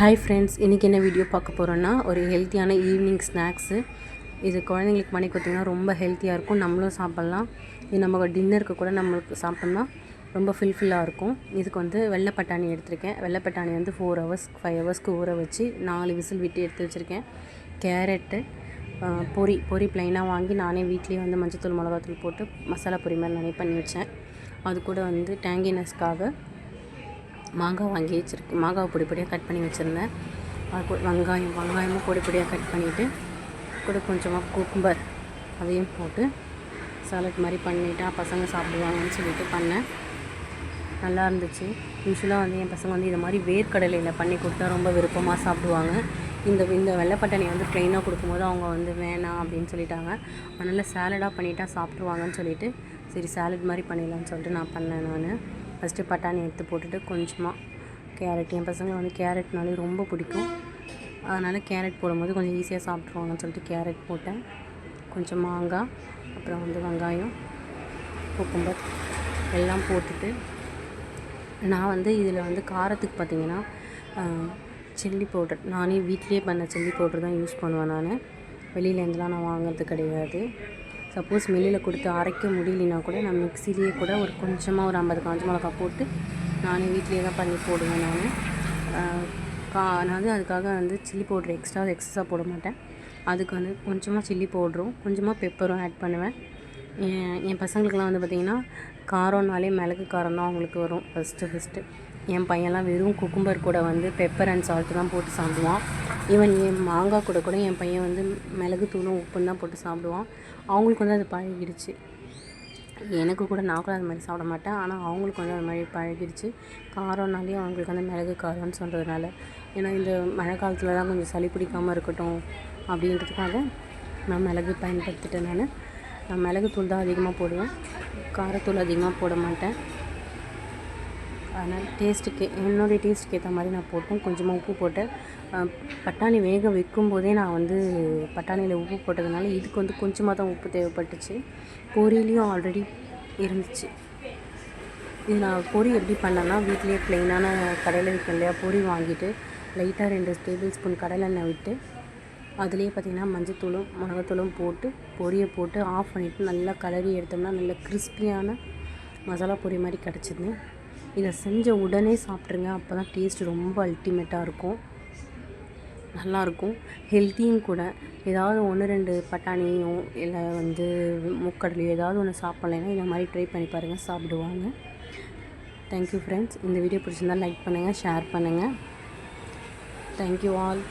Hi friends, இன்றைக்கி என்ன video பார்க்க போகிறோன்னா ஒரு ஹெல்த்தியான ஈவினிங் ஸ்நாக்ஸு. இது குழந்தைங்களுக்கு பண்ணி கொடுத்திங்கன்னா ரொம்ப ஹெல்த்தியாக இருக்கும். நம்மளும் சாப்பிட்லாம். இது நம்ம டின்னருக்கு கூட நம்மளுக்கு சாப்பிட்டோம்னா ரொம்ப ஃபில்ஃபில்லாக இருக்கும். இதுக்கு வந்து வெள்ளை பட்டாணி எடுத்திருக்கேன். வெள்ளை பட்டாணி வந்து 4 hours 5 hours ஊற வச்சு 4 விசில் விட்டு எடுத்து வச்சுருக்கேன். கேரட்டு, பொரி ப்ளைனாக வாங்கி நானே வீட்லேயே வந்து மஞ்சத்தூள் மிளகாத்தூள் போட்டு மசாலா பொரி மாதிரி நானே பண்ணி வச்சேன். அது கூட வந்து டேங்கினஸ்க்காக மாங்காய் வாங்கி வச்சுருக்கேன். மாங்காய் பொடி பொடியாக கட் பண்ணி வச்சுருந்தேன். அது கூட வெங்காயமும் பொடி பொடியாக கட் பண்ணிவிட்டு கூட கொஞ்சமாக குக்கும்பர் அதையும் போட்டு சாலட் மாதிரி பண்ணிவிட்டா பசங்க சாப்பிடுவாங்கன்னு சொல்லிட்டு பண்ணேன். நல்லா இருந்துச்சு. யூஸ்வலாக வந்து என் பசங்க வந்து இது மாதிரி வேர்க்கடலையில் பண்ணி கொடுத்தா ரொம்ப விருப்பமாக சாப்பிடுவாங்க. இந்த வெள்ளைப்பட்டாணி வந்து ப்ளைனாக கொடுக்கும்போது அவங்க வந்து வேணாம் அப்படின்னு சொல்லிட்டாங்க. அதனால் சேலடாக பண்ணிட்டா சாப்பிட்ருவாங்கன்னு சொல்லிட்டு சரி சேலட் மாதிரி பண்ணிடலான்னு சொல்லிட்டு நான் பண்ணேன். ஃபஸ்ட்டு பட்டாணி எடுத்து போட்டுட்டு கொஞ்சமாக கேரட், என் பசங்க வந்து கேரட்னாலே ரொம்ப பிடிக்கும். அதனால் கேரட் போடும்போது கொஞ்சம் ஈஸியாக சாப்பிட்ருவாங்கன்னு சொல்லிட்டு கேரட் போட்டேன். கொஞ்சம் மாங்காய், அப்புறம் வந்து வெங்காயம், குக்கும்பர் எல்லாம் போட்டுட்டு நான் வந்து இதில் வந்து காரத்துக்கு பார்த்திங்கன்னா சில்லி பவுடர் நானே வீட்லேயே பண்ண சில்லி பவுடர் தான் யூஸ் பண்ணுவேன். நான் வெளியிலேருந்துலாம் நான் வாங்குறது கிடையாது. சப்போஸ் வெளியில் கொடுத்து அரைக்க முடியலனா கூட நான் மிக்சிலேயே கூட ஒரு கொஞ்சமாக ஒரு 50 காஞ்ச மிளகா போட்டு நானே வீட்லேயே தான் பண்ணி போடுவேன். நான் வந்து அதுக்காக வந்து சில்லி பவுட்ரு எக்ஸஸாக போட மாட்டேன். அதுக்கு வந்து கொஞ்சமாக சில்லி பவுட்ரும் கொஞ்சமாக பெப்பரும் ஆட் பண்ணுவேன். என் பசங்களுக்கெலாம் வந்து பார்த்திங்கன்னா காரம்னாலே மிளகு காரம் தான் அவங்களுக்கு வரும் ஃபஸ்ட்டு. என் பையன்லாம் வெறும் குக்கும்பர் கூட வந்து பெப்பர் அண்ட் சால்ட்டு தான் போட்டு சாப்பிடுவான். ஈவன் என் மாங்காய் கூட என் பையன் வந்து மிளகுத்தூளும் உப்புன்னு தான் போட்டு சாப்பிடுவான். அவங்களுக்கு வந்து அது பழகிடுச்சு. எனக்கு கூட நான் கூட அது மாதிரி சாப்பிட மாட்டேன். ஆனால் அவங்களுக்கு வந்து அது மாதிரி பழகிடுச்சு. காரம்னாலே அவங்களுக்கு வந்து மிளகு காரம்னு சொல்கிறதுனால. ஏன்னா இந்த மழை காலத்தில் தான் கொஞ்சம் சளி பிடிக்காமல் இருக்கட்டும் அப்படின்றதுக்காக நான் மிளகு பயன்படுத்திட்டேன். நான் மிளகுத்தூள் தான் அதிகமாக போடுவேன், காரத்தூள் அதிகமாக போட மாட்டேன். அதனால் என்னுடைய டேஸ்ட்டுக்கு ஏற்ற மாதிரி நான் போட்டேன். கொஞ்சமாக உப்பு போட்டேன். பட்டாணி வேக வைக்கும்போதே நான் வந்து பட்டாணியில் உப்பு போட்டதுனால இதுக்கு வந்து கொஞ்சமாக தான் உப்பு தேவைப்பட்டுச்சு. பொரியிலையும் ஆல்ரெடி இருந்துச்சு. இது நான் பொரி எப்படி பண்ணேன்னா வீட்லேயே ப்ளைனான கடையில் விற்கும் இல்லையா பொரி வாங்கிட்டு லைட்டாக 2 டேபிள் ஸ்பூன் கடலெண்ணெய் விட்டு அதுலேயே பார்த்திங்கன்னா மஞ்சத்தூளும் மிளகாத்தூளும் போட்டு பொரியை போட்டு ஆஃப் பண்ணிவிட்டு நல்லா கலரி எடுத்தோம்னா நல்ல கிறிஸ்பியான மசாலா பொரி மாதிரி கிடச்சிது. இதை செஞ்ச உடனே சாப்பிட்ருங்க. அப்போ தான் டேஸ்ட் ரொம்ப அல்டிமேட்டாக இருக்கும், நல்லாயிருக்கும், ஹெல்த்தியும் கூட. ஏதாவது 1-2 பட்டாணியோ இல்லை வந்து முக்கடலையோ ஏதாவது ஒன்று சாப்பிட்லைன்னா இந்த மாதிரி ட்ரை பண்ணி பாருங்கள், சாப்பிடுவாங்க. Thank you friends. இந்த வீடியோ பிடிச்சிருந்தால் லைக் பண்ணுங்கள், ஷேர் பண்ணுங்கள். Thank you all.